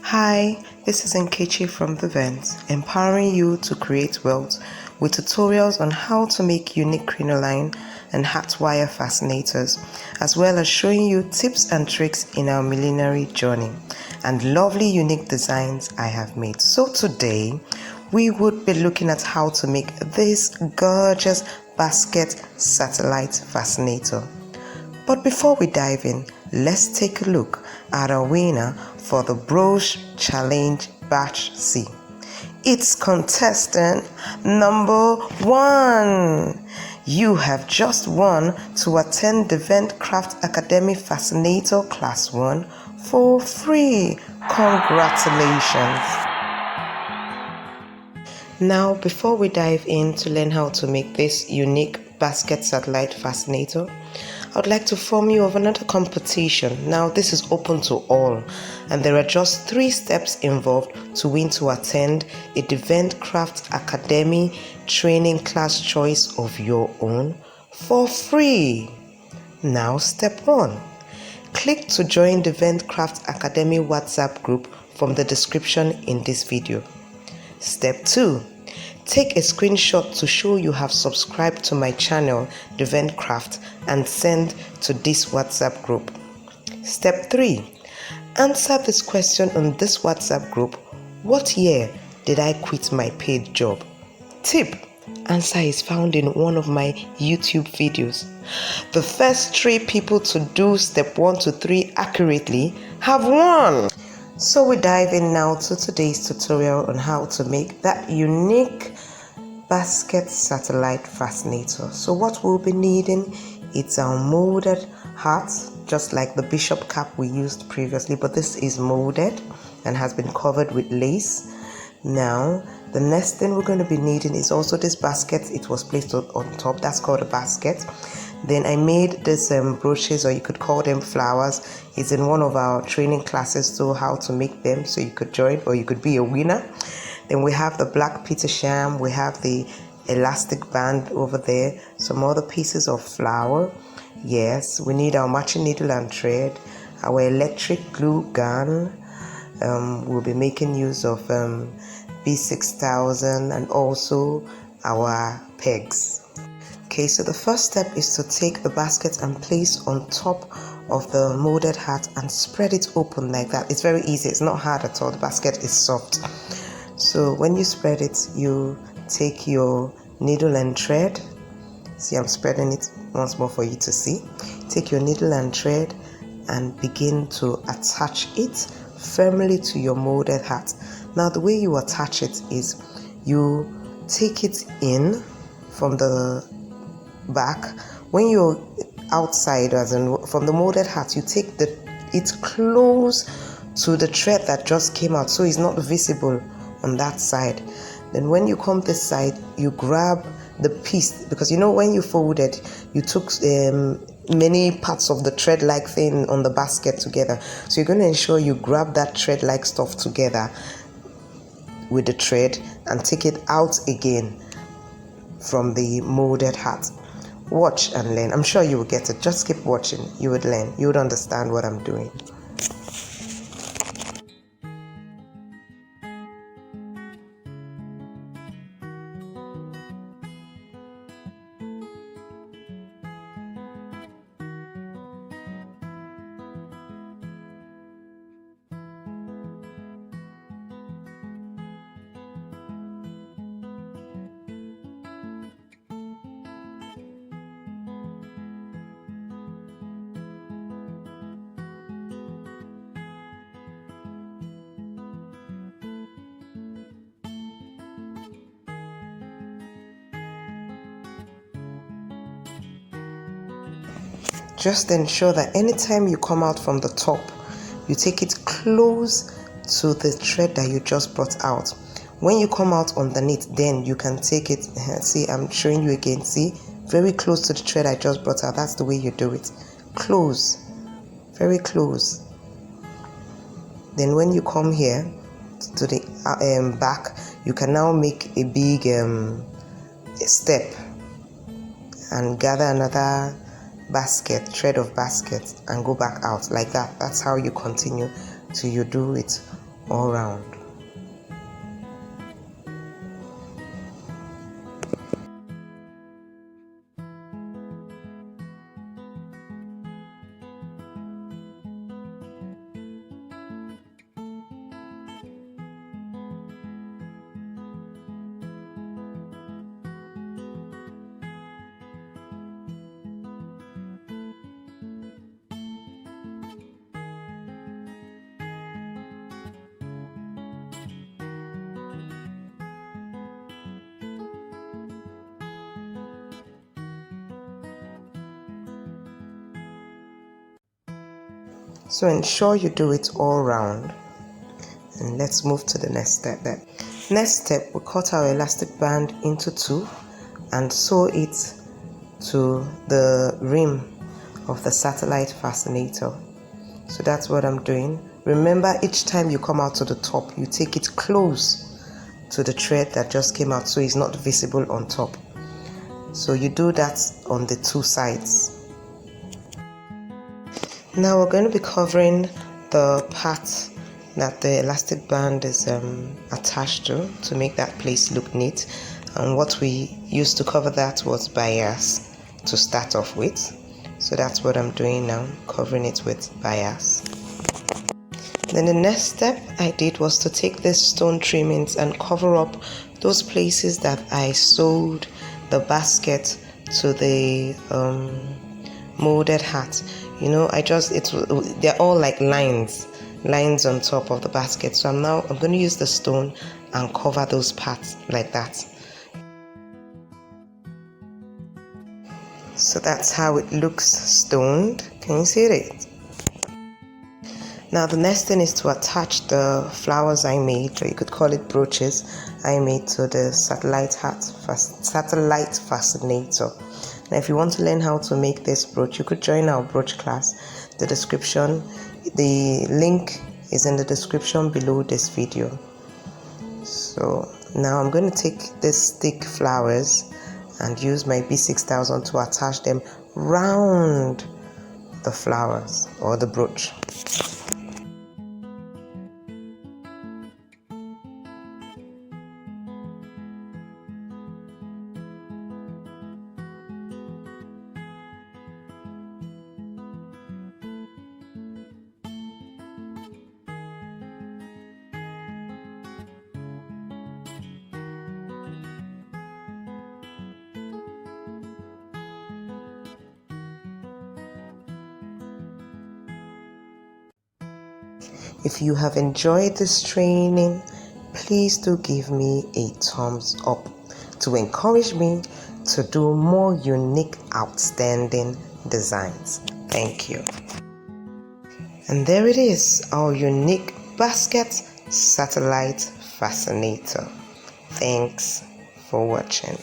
Hi, this is Nkechi from The Vent, empowering you to create wealth with tutorials on how to make unique crinoline and hat wire fascinators, as well as showing you tips and tricks in our millinery journey and lovely unique designs I have made. So today, we would be looking at how to make this gorgeous basket satellite fascinator. But before we dive in, let's take a look at our winner for the brooch challenge batch C. It's contestant number 1. You have just won to attend the Vent Craft Academy Fascinator Class 1 for free. Congratulations! Now, before we dive in to learn how to make this unique basket satellite fascinator, I would like to inform you of another competition. Now, this is open to all, and there are just 3 steps involved to win to attend a Vent Craft Academy training class choice of your own for free. Now, step 1. Click to join the Vent Craft Academy WhatsApp group from the description in this video. Step 2. Take a screenshot to show you have subscribed to my channel, The Vent Craft, and send to this WhatsApp group. Step 3. Answer this question on this WhatsApp group. What year did I quit my paid job? Tip. Answer is found in one of my YouTube videos. The first 3 people to do step 1 to 3 accurately have won. So we dive in now to today's tutorial on how to make that unique basket satellite fascinator. So what we'll be needing, it's our molded hat, just like the bishop cap we used previously, but this is molded and has been covered with lace. Now the next thing we're going to be needing is also this basket. It was placed on top, that's called a basket. Then I made this brooches, or you could call them flowers. It's in one of our training classes, so how to make them, so you could join or you could be a winner. Then we have the black petersham, we have the elastic band over there, some other pieces of flower. Yes, we need our matching needle and thread, our electric glue gun. We'll be making use of B6000 and also our pegs. Okay, so the first step is to take the basket and place on top of the molded hat and spread it open like that. It's very easy, it's not hard at all. The basket is soft. So when you spread it, you take your needle and thread. See, I'm spreading it once more for you to see. Take your needle and thread and begin to attach it firmly to your molded hat. Now the way you attach it is you take it in from the back. When you're outside, as in from the molded hat, you take it close to the thread that just came out, so it's not visible on that side. Then when you come this side, you grab the piece, because you know when you folded, you took many parts of the thread like thing on the basket together, so you're going to ensure you grab that thread like stuff together with the thread and take it out again from the molded hat. Watch and learn. I'm sure you will get it. Just keep watching. You would learn. You would understand what I'm doing. Just ensure that anytime you come out from the top, you take it close to the thread that you just brought out. When you come out underneath, then you can take it, see, I'm showing you again, see, very close to the thread I just brought out. That's the way you do it. Close, very close. Then when you come here to the back, you can now make a big step and gather another thread of basket, and go back out like that. That's how you continue till you do it all round. So ensure you do it all round, and let's move to the next step. Next step, we cut our elastic band into two and sew it to the rim of the satellite fascinator. So that's what I'm doing. Remember, each time you come out to the top, you take it close to the thread that just came out so it's not visible on top. So you do that on the two sides. Now we're going to be covering the part that the elastic band is attached to make that place look neat. And what we used to cover that was bias to start off with. So that's what I'm doing now, covering it with bias. Then the next step I did was to take these stone trimmings and cover up those places that I sewed the basket to the molded hat. You know, they're all like lines on top of the basket. So I'm going to use the stone and cover those parts like that. So that's how it looks stoned. Can you see it? Now the next thing is to attach the flowers I made, or you could call it brooches, I made to the satellite fascinator. Now if you want to learn how to make this brooch, you could join our brooch class. The link is in the description below this video. So now I'm going to take these thick flowers and use my B6000 to attach them round the flowers or the brooch. If you have enjoyed this training, please do give me a thumbs up to encourage me to do more unique, outstanding designs. Thank you. And there it is, our unique basket satellite fascinator. Thanks for watching.